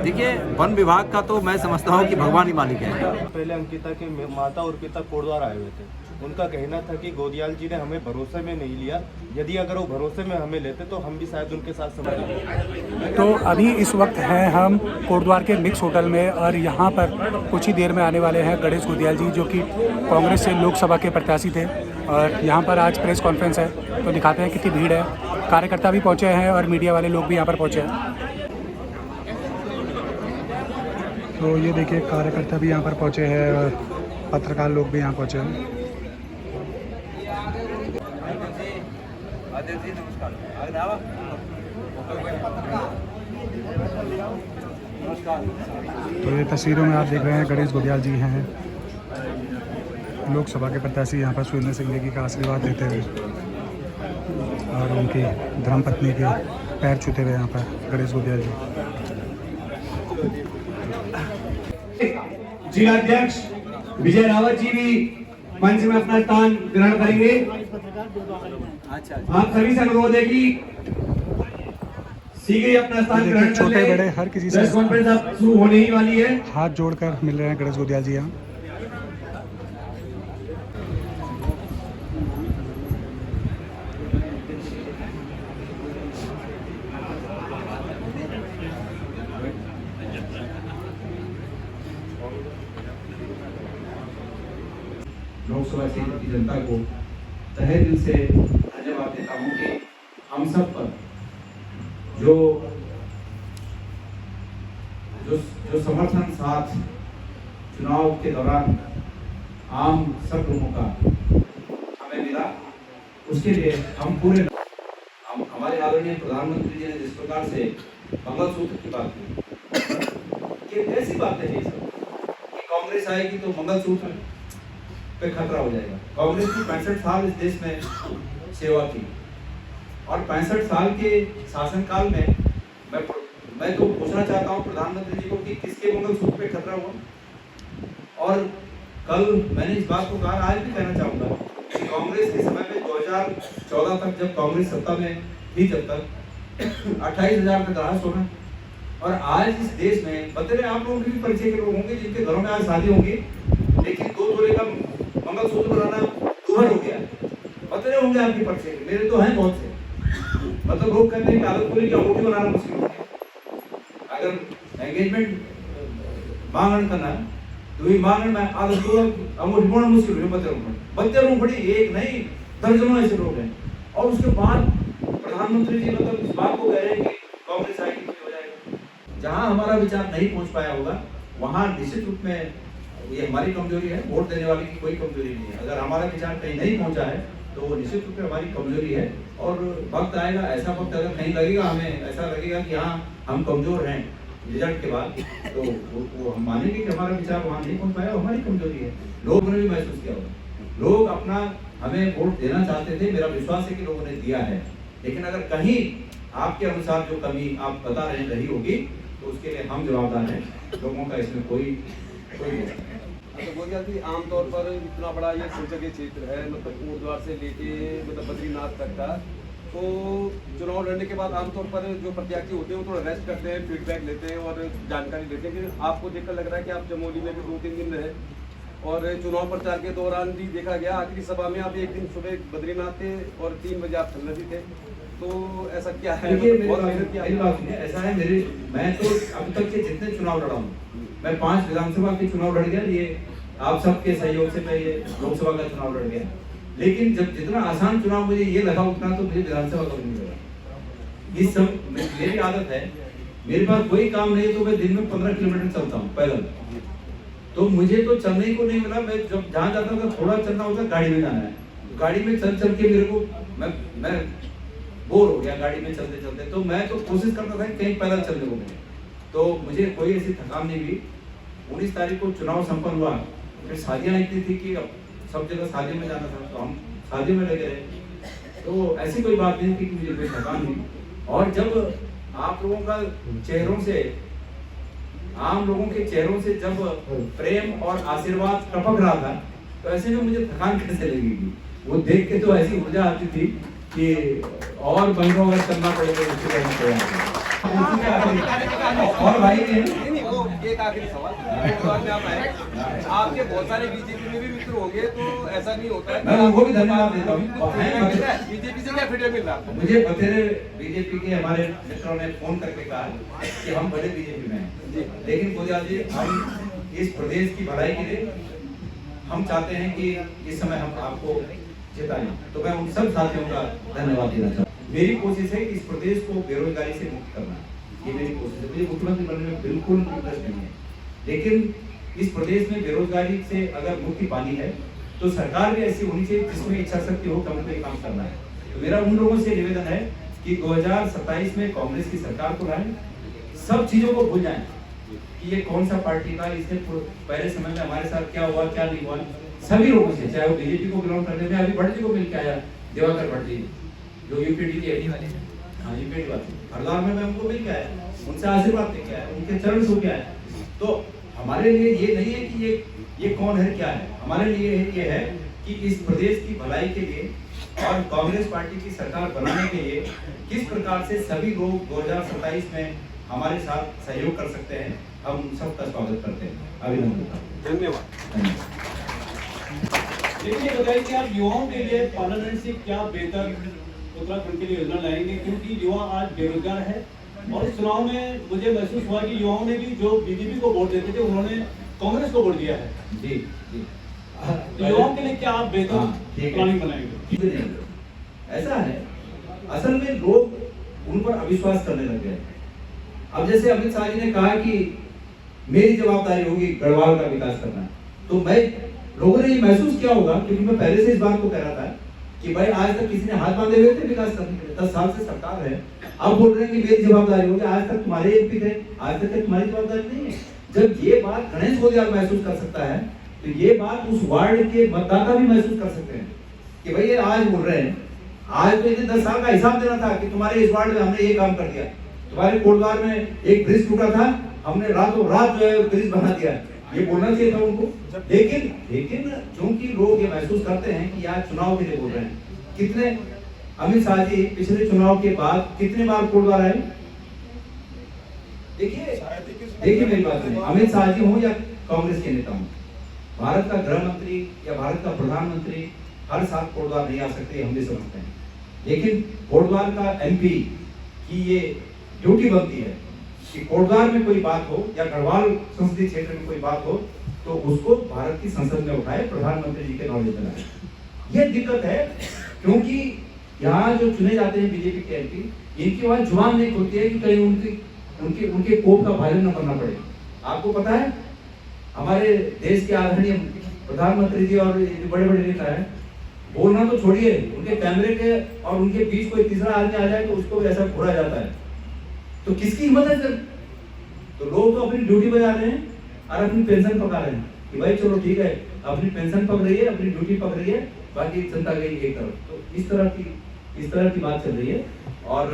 देखिए, वन विभाग का तो मैं समझता हूँ कि भगवान ही मालिक है। पहले अंकिता के माता और पिता कोटद्वार आए हुए थे। उनका कहना था कि गोदियाल जी ने हमें भरोसे में नहीं लिया, यदि अगर वो भरोसे में हमें लेते तो हम भी शायद उनके साथ समझ। तो अभी इस वक्त हैं हम कोटद्वार के मिक्स होटल में और यहाँ पर कुछ ही देर में आने वाले हैं गणेश गोदियाल जी, जो कि कांग्रेस से लोकसभा के प्रत्याशी थे। और यहाँ पर आज प्रेस कॉन्फ्रेंस है, तो दिखाते हैं कितनी भीड़ है। कार्यकर्ता भी पहुँचे हैं और मीडिया वाले लोग भी यहाँ पर पहुँचे हैं। तो ये देखिए, कार्यकर्ता भी यहाँ पर पहुँचे हैं और पत्रकार लोग भी यहाँ पहुँचे हैं। तो ये तस्वीरों में आप देख रहे हैं गणेश गोदियाल जी हैं, लोकसभा के प्रत्याशी, यहाँ पर सुरेंद्र सिंह नेगी का आशीर्वाद देते हुए और उनकी धर्मपत्नी के पैर छूते हुए यहाँ पर गणेश गोदियाल जी। जिलाध्यक्ष विजय रावत जी भी मंच में अपना स्थान ग्रहण करेंगे। आप सभी से अनुरोध है कि शीघ्र ही अपना स्थान ग्रहण कर छोटे लें। बड़े हर किसी से प्रेस कॉन्फ्रेंस अब शुरू होने ही वाली है। हाथ जोड़कर मिल रहे हैं गणेश गोदियाल जी यहाँ। लोकसभा क्षेत्र की जनता को तहे दिल से धन्यवाद देता हूँ कि हम सब पर जो समर्थन साथ चुनाव के दौरान आम सब लोगों का हमें मिला, उसके लिए हम पूरे हमारे आदरणीय प्रधानमंत्री जी ने जिस प्रकार से मंगलसूत्र की बात की, ये ऐसी बात है कि कांग्रेस आएगी तो मंगलसूत्र पे खतरा हो जाएगा। कांग्रेस की 65 साल इस देश में सेवा की और 65 साल के शासनकाल में मैं तो पूछना चाहता हूँ प्रधानमंत्री जी को कि किसके मंगलसूत्र पे खतरा हुआ। और कल मैंने इस बात को कहा, आज भी कहना चाहूँगा कि कांग्रेस के समय में 2014 तक जब कांग्रेस सत्ता में थी, जब तक 28,000 का ग्राहक सोना, और आज इस देश में बतरे आप लोगों के भी परिचय के लोग होंगे जिनके घरों में आज शादी होंगी, लेकिन 2 तोले का मंगलसूत्र बनाना दुभर हो गया है। बतरे होंगे आपके परिचय, मेरे तो हैं बहुत से। मतलब लोग कहते हैं कि आदत पूरी की अंगूठी बनाना मुश्किल हो गया। अगर एंगेजमेंट मांगन करना तो ये मांगन में आदत पूरा अंगूठी बनाना मुश्किल हो गया। बतरे बड़ी एक नहीं दर्जनों ऐसे लोग हैं। और उसके बाद प्रधानमंत्री जी मतलब इस बात को कह रहे हैं कि कांग्रेस आएगी तो हो जाएगा। जहां हमारा विचार नहीं पहुंच पाया होगा वहां निश्चित रूप में ये हमारी कमजोरी है। वोट देने वाले की कोई कमजोरी नहीं है। अगर हमारा विचार कहीं नहीं पहुंचा है तो वो निश्चित रूप से हमारी कमजोरी है। और वक्त आएगा, ऐसा वक्त अगर कहीं लगेगा, हमें ऐसा लगेगा कि हाँ हम कमजोर हैं रिजल्ट के बाद, तो वो हम मानेंगे कि हमारा विचार वहाँ नहीं पहुंच पाया, हमारी कमजोरी है। लोगों ने भी महसूस किया होगा, लोग अपना हमें वोट देना चाहते थे, मेरा विश्वास है कि लोगों ने दिया है। लेकिन अगर कहीं आपके अनुसार जो कमी आप बता रहे रही होगी तो उसके लिए हम जवाबदार हैं। लोगों का इसमें कोई तो गोदियाल जी, आमतौर पर इतना बड़ा ये संसदीय क्षेत्र है, मतलब कोटद्वार से लेके मतलब बद्रीनाथ तक का, तो चुनाव लड़ने के बाद आमतौर पर जो प्रत्याशी होते हैं वो थोड़ा रेस्ट करते हैं, फीडबैक लेते हैं और जानकारी लेते हैं। लेकिन आपको देखकर लग रहा है कि आप चमोली में भी 2-3 दिन रहे और चुनाव प्रचार के दौरान भी देखा गया आखिरी सभा में आप एक दिन सुबह बद्रीनाथ थे और 3 बजे आप नदी थे, तो ऐसा क्या है? ऐसा है मैं तो अब तक के जितने चुनाव लड़ा हूँ, मैं 5 विधानसभा के चुनाव लड़ गया, ये आप सबके सहयोग से मैं ये लोकसभा का चुनाव लड़ गया। लेकिन जब जितना आसान चुनाव मुझे ये लगा उतना तो मुझे विधानसभा का नहीं लगा। इस सब मेरी आदत है, मेरे पास कोई काम नहीं तो मैं दिन में 15 किलोमीटर चलता हूँ पैदल। तो मुझे तो चलने को नहीं मिला। मैं जब जहाँ जाता था थोड़ा चलना होता, गाड़ी में जाना है, गाड़ी में चल के मेरे को मैं बोर हो गया गाड़ी में चलते चलते। तो मैं तो कोशिश करता था कहीं पैदल चलने को मिले, तो मुझे कोई ऐसी थकान नहीं हुई। 19 तारीख को चुनाव संपन्न हुआ, फिर शादियाँ इतनी थी कि अब सब जगह शादी में जाना था, तो हम शादी में लगे रहे। तो ऐसी कोई बात नहीं थी कि मुझे कोई थकान हुई। और जब आप लोगों का चेहरों से, आम लोगों के चेहरों से जब प्रेम और आशीर्वाद टपक रहा था, तो ऐसे में मुझे थकान कैसे लगेगी? वो देख के तो ऐसी ऊर्जा आती थी कि और बंदों अगर चलना पड़ेगा उसके लिए और भाई भी हैं। नहीं वो एक आखिरी सवाल कोटद्वार में आप आए, आपके बहुत सारे बीजेपी में भी मित्र होंगे, तो ऐसा नहीं होता है मैं उनको भी धन्यवाद देता हूँ। बीजेपी से क्या फीडबैक मिल रहा है? मुझे बतेरे बीजेपी के हमारे मित्रों ने फोन करके कहा कि हम बड़े बीजेपी में हैं, लेकिन गोदियाल जी हम इस प्रदेश की भलाई के लिए हम चाहते हैं कि इस समय हम आपको जिताएं। तो मैं उन सब साथियों का धन्यवाद देना चाहता हूँ। मेरी कोशिश है कि इस प्रदेश को बेरोजगारी से मुक्त करना, ये मेरी कोशिश है। मुझे मुख्यमंत्री बनने में बिल्कुल इंटरेस्ट नहीं है, लेकिन इस प्रदेश में बेरोजगारी से अगर मुक्ति पानी है तो सरकार भी ऐसी होनी चाहिए जिसमें इच्छा शक्ति हो कम से काम करना है। तो मेरा उन लोगों से निवेदन है कि 2027 में कांग्रेस की सरकार को लाएं, सब चीजों को भूल जाएं कि ये कौन सा पार्टी का, इसने पहले समय में हमारे साथ क्या हुआ क्या नहीं हुआ, सभी लोगों से, चाहे वो बीजेपी को बिलोंग करने में, अभी भट्ट जी को मिल के आया, दिवाकर भट्ट जी जो यूपीडी के हाँ यूपीडी वाले हरदार में मैं उनको मिल के आया, उनसे आशीर्वाद लेके आया, उनके चरण छू के आया। तो हमारे लिए ये नहीं है कि ये कौन है क्या है, हमारे लिए ये है कि इस प्रदेश की भलाई के लिए और कांग्रेस पार्टी की सरकार बनाने के लिए किस प्रकार से सभी लोग 2027 में हमारे साथ सहयोग कर सकते हैं, हम उन सबका स्वागत करते हैं। अभिनंदन, धन्यवाद। लेकिन ये बताइए कि आप युवाओं के लिए पार्लियामेंट से क्या बेहतर उत्तराखंड के लिए योजना लाएंगे, क्योंकि युवा आज बेरोजगार है और इस चुनाव में मुझे महसूस हुआ कि युवाओं ने भी जो बीजेपी को वोट देते थे उन्होंने कांग्रेस को वोट दिया है। जी जी। तो युवाओं के लिए क्या आप बेहतर प्लानिंग बनाएंगे? ऐसा है, असल में लोग उन पर अविश्वास करने लग गए। अब जैसे अमित शाह जी ने कहा कि मेरी जवाबदारी होगी गढ़वाल का विकास करना, तो मैं लोगों ने ये महसूस किया होगा, क्योंकि मैं पहले से इस बात को कह रहा था कि भाई आज तक किसी ने हाथ बांधे हुए थे विकास करने के लिए, 10 साल से सरकार है, अब बोल रहे हैं कि मेरी जवाबदारी होगी। आज तक तुम्हारे एमपी थे, आज तक तुम्हारी जवाबदारी नहीं है। जब ये बात गणेश गोदियाल महसूस कर सकता है, तो ये बात उस वार्ड के मतदाता भी महसूस कर सकते हैं कि भाई ये आज बोल रहे हैं, आज तो इन्हें 10 साल का हिसाब देना था कि तुम्हारे इस वार्ड में हमने ये काम कर दिया, तुम्हारे कोटद्वार में एक ब्रिज टूटा था, हमने रातों रात जो है ब्रिज बना दिया, ये बोलना चाहिए था उनको। लेकिन क्योंकि लोग ये महसूस करते हैं कि आज चुनाव के लिए बोल रहे हैं। कितने अमित शाह जी पिछले चुनाव के बाद कितने बार कोटद्वार आए? देखिए मेरी बात सुनिए, अमित शाह जी हो या कांग्रेस के नेता हो, भारत का गृह मंत्री या भारत का प्रधानमंत्री हर साल कोटद्वार नहीं आ सकते, हम भी समझते हैं। लेकिन कोटद्वार का एमपी की ये ड्यूटी बनती है कि कोटद्वार में कोई बात हो या गढ़वाल संसदीय क्षेत्र में कोई बात हो तो उसको भारत की संसद में उठाए, प्रधानमंत्री जी के नॉलेज में लाए। ये दिक्कत है क्योंकि यहाँ जो चुने जाते हैं बीजेपी के एमपी, इनकी वहां जुबान नहीं खुलती है कि कहीं उनके कोप का भाजन न करना पड़े। आपको पता है हमारे देश के आदरणीय प्रधानमंत्री जी और बड़े बड़े नेता है, बोलना तो छोड़िए, उनके कैमरे के और उनके बीच कोई तीसरा आदमी आ जाए तो उसको भी ऐसा घोड़ा जाता है। तो किसकी हिम्मत है सर? तो लोग तो अपनी ड्यूटी बजा रहे हैं और अपनी पेंशन पका रहे हैं कि भाई चलो ठीक है, अपनी पेंशन पक रही है, अपनी ड्यूटी पक रही है, बाकी जनता गई एक तरफ। तो इस तरह की बात चल रही है और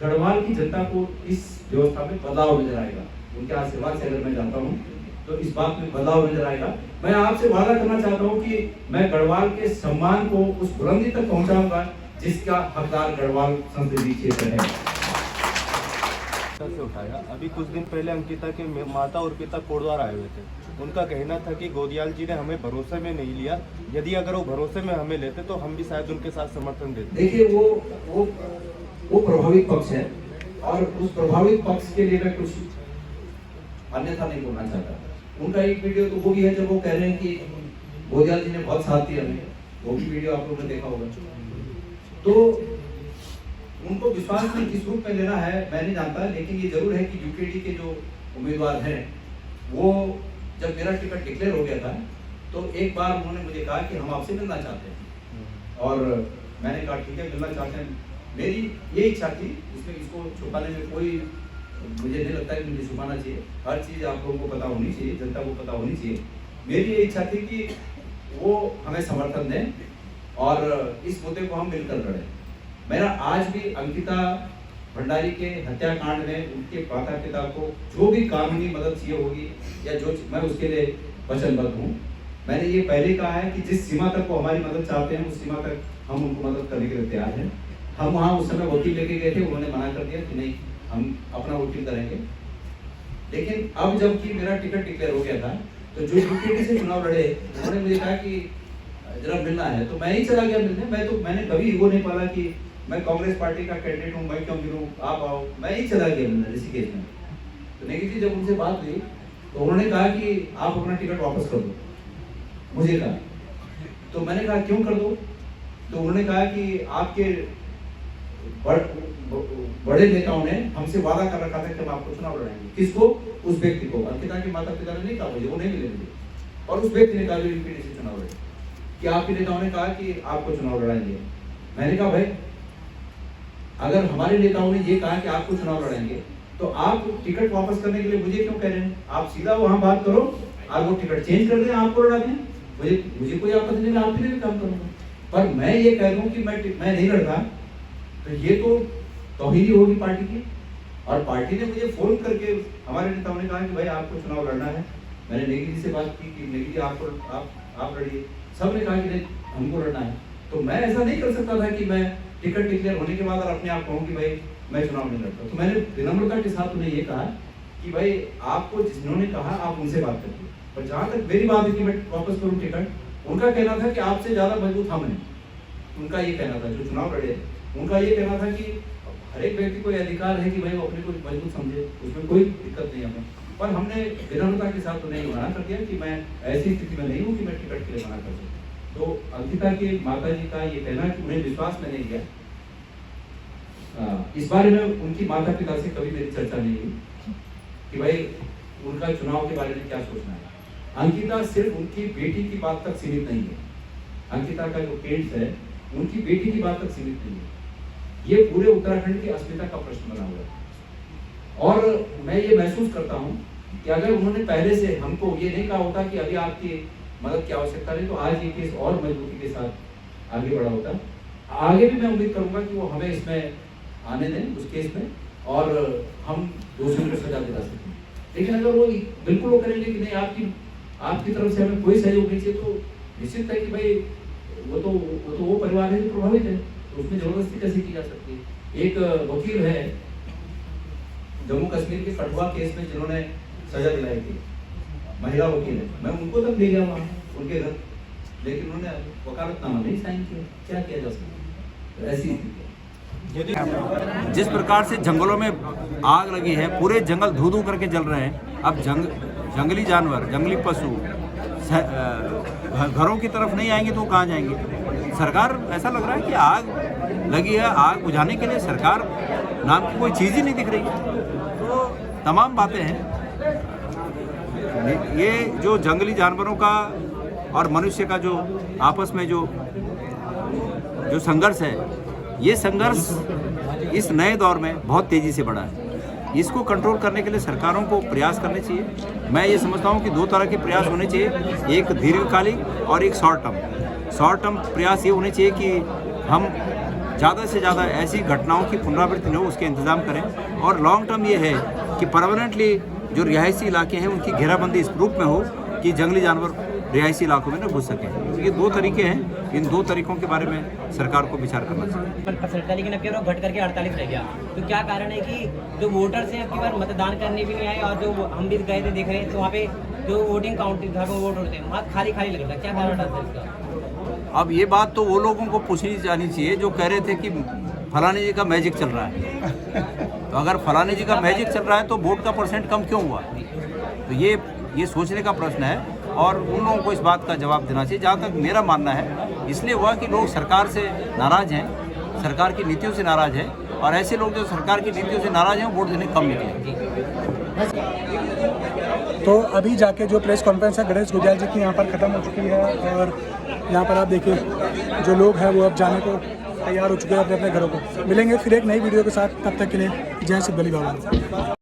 गढ़वाल की जनता को इस व्यवस्था में बदलाव नजर आएगा। उनके आशीर्वाद से अगर मैं जाता हूँ तो इस बात में बदलाव नजर आएगा। मैं आपसे वादा करना चाहता हूँ कि मैं गढ़वाल के सम्मान को उस बुलंदी तक पहुँचाऊंगा जिसका हकदार गढ़वाल संसदीय क्षेत्र है। से उठाया। अभी कुछ दिन पहले अंकिता के माता और पिता कोटद्वार आए हुए थे। उनका कहना था कि गोदियाल जी ने हमें भरोसे में नहीं लिया, यदि अगर वो भरोसे में हमें लेते तो हम भी शायद उनके साथ समर्थन देते। देखिए वो प्रभावित पक्ष है और उस प्रभावित पक्ष के लिए मैं कुछ अन्यथा नहीं बोलना चाहता। उनका एक वीडियो तो वो भी है जब वो कह रहे हैं कि गोदियाल जी ने बहुत साथ दिया हमें, वो भी वीडियो आप लोगों ने देखा होगा। तो उनको विश्वास में किस रूप में लेना है मैं नहीं जानता, लेकिन ये जरूर है कि यूपीडी के जो उम्मीदवार हैं वो जब मेरा टिकट डिक्लेयर हो गया था तो एक बार उन्होंने मुझे कहा कि हम आपसे मिलना चाहते हैं और मैंने कहा ठीक है मिलना चाहते हैं। मेरी ये इच्छा थी, इसमें इसको छुपाने में कोई मुझे नहीं लगता है कि मुझे छुपाना चाहिए। हर चीज़ आप लोगों को पता होनी चाहिए, जनता को पता होनी चाहिए। मेरी ये इच्छा थी कि वो हमें समर्थन दें और इस मुद्दे को हम मिलकर लड़ें। मेरा आज भी अंकिता भंडारी के हत्याकांड में उनके माता पिता को जो भी कानूनी मदद चाहिए होगी या जो मैं उसके लिए वचनबद्ध हूँ। मैंने ये पहले कहा है कि जिस सीमा तक वो हमारी मदद चाहते हैं उस सीमा तक हम उनको मदद करने के लिए तैयार हैं हम वहाँ उस समय वकील लेके गए थे, उन्होंने मना कर दिया कि नहीं हम अपना वकील करेंगे। लेकिन अब जबकि मेरा टिकट डिक्लेयर हो गया था तो जो यूपीटी से चुनाव लड़े उन्होंने मुझे कहा कि जरा मिलना है, तो मैं ही चला गया मिलने। मैंने कभी ईगो नहीं पाला कि मैं कांग्रेस पार्टी का कैंडिडेट हूँ, मैं क्यों मिलूँ, आप आओ, मैं ही चला गया मिलने ऋषिकेश में। तो नेगी जी जब उनसे बात हुई तो उन्होंने कहा कि आप अपना टिकट वापस कर दो, मुझे कहा। तो मैंने कहा क्यों कर दो? तो उन्होंने कहा कि आपके बड़े नेताओं ने हमसे वादा कर रखा था कि हम आपको चुनाव लड़ाएंगे। किसको? उस व्यक्ति को। अंकिता के माता पिता ने नहीं कहा मुझे, वो नहीं मिले मुझे, और उस व्यक्ति ने कहा जो यूपीटी से चुनाव लड़े कि आपके नेताओं ने कहा कि आपको चुनाव लड़ाएंगे। मैंने कहा भाई अगर हमारे नेताओं ने ये कहा कि आपको चुनाव लड़ाएंगे तो आप टिकट वापस करने के लिए मुझे क्यों कह रहे हैं? आप सीधा वहां बात करो और वो टिकट चेंज कर दें, आपको लड़ा दें, मुझे कोई आपत्ति नहीं, मैं आपके लिए भी काम करूंगा। पर मैं ये कह दूं कि मैं नहीं लड़ता तो ये तो तौहीन होगी पार्टी की। और पार्टी ने मुझे फोन करके हमारे नेताओं ने कहा कि भाई आपको चुनाव लड़ना है। मैंने नेगी जी से बात की कि नेगी जी आप लड़िए, सब ने कहा कि नहीं हमको लड़ना है। तो मैं ऐसा नहीं कर सकता था कि मैं टिकट डिक्लेयर होने के बाद और अपने आप कहूँ कि भाई मैं चुनाव नहीं लड़ता। तो मैंने विनम्रता के साथ उन्हें ये कहा कि भाई आपको जिन्होंने कहा आप उनसे बात करिए। पर जहाँ तक मेरी बात है कि मैं वापस करूँ टिकट, उनका कहना था कि आपसे ज्यादा मजबूत हम हैं। उनका ये कहना था, जो चुनाव लड़े उनका ये कहना था कि हर एक व्यक्ति को यह अधिकार है कि भाई वो अपने को मजबूत समझे, उसमें कोई दिक्कत नहीं हमें। पर हमने विनम्रता के साथ उन्हें मना कर दिया कि मैं ऐसी स्थिति में नहीं हूँ कि मैं टिकट के लिए मना कर सकूँ। तो अंकिता के माता जी का ये कहना कि उन्हें विश्वास में नहीं गया, इस बारे में उनकी माता पिता से कभी मेरी चर्चा नहीं हुई कि भाई उनका चुनाव के बारे में क्या सोचना है। अंकिता सिर्फ उनकी बेटी की बात तक सीमित नहीं है। अंकिता का जो केस है उनकी बेटी की बात तक सीमित नहीं है, ये पूरे उत्तराखंड की अस्मिता का प्रश्न बना हुआ है। और मैं ये महसूस करता हूँ कि अगर उन्होंने पहले से हमको ये नहीं कहा होता कि अभी आपकी मदद की आवश्यकता नहीं, तो आज ये केस और मजबूती के साथ आगे बढ़ा होता। आगे भी मैं उम्मीद करूंगा कि वो हमें इसमें आने दें उस केस में और हम दोषियों को सजा दिला सकें। लेकिन अगर वो बिल्कुल वो करेंगे कि नहीं आपकी तरफ से हमें कोई सहयोग नहीं चाहिए, तो निश्चित है कि भाई वो परिवार है जो प्रभावित है, तो उसमें जबरदस्ती कैसे की जा सकती है। एक वकील है जम्मू कश्मीर के कठुआ केस में जिन्होंने सजा दिलाई थी, महिला वकील है, मैं उनको तक ले गया वहाँ उनके घर, लेकिन उन्होंने वकालतनामा नहीं साइन किया। क्या किया जा सकता है? ऐसी जिस प्रकार से जंगलों में आग लगी है, पूरे जंगल धू धू करके जल रहे हैं। अब जंगली जानवर, जंगली पशु घरों की तरफ नहीं आएंगे तो कहाँ जाएंगे? सरकार, ऐसा लग रहा है कि आग लगी है, आग बुझाने के लिए सरकार नाम की कोई चीज़ ही नहीं दिख रही। तो तमाम बातें हैं। ये जो जंगली जानवरों का और मनुष्य का जो आपस में जो संघर्ष है, ये संघर्ष इस नए दौर में बहुत तेज़ी से बढ़ा है। इसको कंट्रोल करने के लिए सरकारों को प्रयास करने चाहिए। मैं ये समझता हूँ कि दो तरह के प्रयास होने चाहिए, एक दीर्घकालिक और एक शॉर्ट टर्म प्रयास ये होने चाहिए कि हम ज़्यादा से ज़्यादा ऐसी घटनाओं की पुनरावृत्ति न हो, उसके इंतज़ाम करें। और लॉन्ग टर्म ये है कि परमानेंटली जो रिहायशी इलाके हैं उनकी घेराबंदी इस रूप में हो कि जंगली जानवर रिहायशी इलाकों में न घुस सकें। तो ये दो तरीके हैं, इन दो तरीकों के बारे में सरकार को विचार करना चाहिए। लेकिन अब क्या घट करके 48 रह गया, तो क्या कारण है कि जो वोटर्स हैं अब की बार मतदान करने भी नहीं आए, और जो हम भी गए थे देख रहे हैं तो वहाँ पे जो वोटिंग काउंटिंग था, वोट होते हैं वहाँ खाली लग रहा है। क्या कारण था इसका? अब ये बात तो वो लोगों को पूछनी जानी चाहिए जो कह रहे थे कि फलाने जी का मैजिक चल रहा है। तो अगर फलाने जी का मैजिक चल रहा है तो वोट का परसेंट कम क्यों हुआ? तो ये सोचने का प्रश्न है और उन लोगों को इस बात का जवाब देना चाहिए। जहाँ तक मेरा मानना है, इसलिए हुआ कि लोग सरकार से नाराज़ हैं, सरकार की नीतियों से नाराज़ हैं, और ऐसे लोग जो सरकार की नीतियों से नाराज़ हैं वोट देने कम निकले। तो अभी जाके जो प्रेस कॉन्फ्रेंस है गणेश गुजियाल जी की यहाँ पर ख़त्म हो चुकी है, और यहाँ पर आप देखिए जो लोग हैं वो अब जाने को तैयार हो चुके हैं अपने अपने घरों को। मिलेंगे फिर एक नई वीडियो के साथ, तब तक के लिए जय श्री बली बाबा।